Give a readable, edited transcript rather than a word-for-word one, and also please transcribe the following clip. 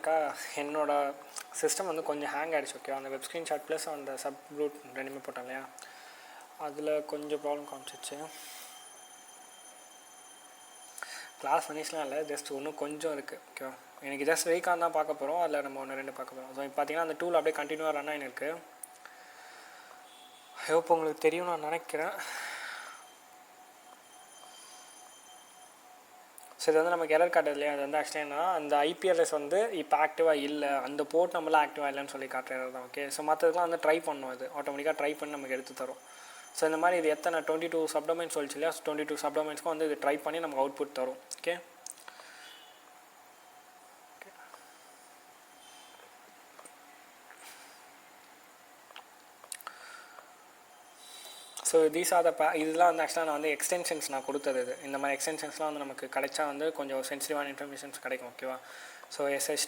என்னன்னாக்கா என்னோடய சிஸ்டம் வந்து கொஞ்சம் ஹேங் ஆகிடுச்சு. ஓகே, அந்த வெப் ஸ்க்ரீன்ஷாட் ப்ளஸ் அந்த சப் ரூட் ரெண்டுமே போட்டோம் இல்லையா, அதில் கொஞ்சம் ப்ராப்ளம் காமிச்சிச்சு. கிளாஸ் ஃபினிஷ்லாம் இல்லை, ஜஸ்ட் இன்னும் கொஞ்சம் இருக்குது. ஓகேவா, எனக்கு ஜஸ்ட் வெயிக்காக தான் பார்க்க போகிறோம், அதில் நம்ம 1-2 பார்க்க போகிறோம். ஸோ இப்போ பார்த்தீங்கன்னா அந்த டூல் அப்படியே கண்டினியூவாக ரன் ஆகின்னு இருக்குது. ஹோப் உங்களுக்கு தெரியும் நான் நினைக்கிறேன். ஸோ இது வந்து நமக்கு எரர் காட்டுது இல்லையா, அது வந்து ஆக்சுவலினா அந்த ஐபிஎல்எஸ் வந்து இப்போ ஆக்டிவாக இல்லை, அந்த போர்ட் நம்மளாம் ஆக்டிவாக இல்லைன்னு சொல்லி காட்டுற எரர் தான். ஓகே, ஸோ மற்றதுக்குலாம் வந்து ட்ரை பண்ணணும், அது ஆட்டோமேட்டிக்காக ட்ரை பண்ணி நமக்கு எடுத்து தரும். ஸோ இந்த மாதிரி இது எத்தனை 22 சப்டொமைன்ஸ் சொல்லிச்சு இல்லையா, 22 சப்டொமைன்ஸ்க்கும் வந்து இது ட்ரை பண்ணி நமக்கு அவுட்புட் தரும். ஓகே, ஸோ தீஸ் ஆர் த இதெல்லாம் வந்து ஆக்சுவலாக நான் வந்து எக்ஸ்டென்ஷன்ஸ் நான் கொடுத்தது. இது இந்த மாதிரி எக்ஸ்டென்ஷன்ஸ்லாம் வந்து நமக்கு கிடைச்சா வந்து கொஞ்சம் சென்சிட்டிவான இன்ஃபர்மேஷன்ஸ் கிடைக்கும். ஓகேவா, ஸோ எஸ்எஸ்டி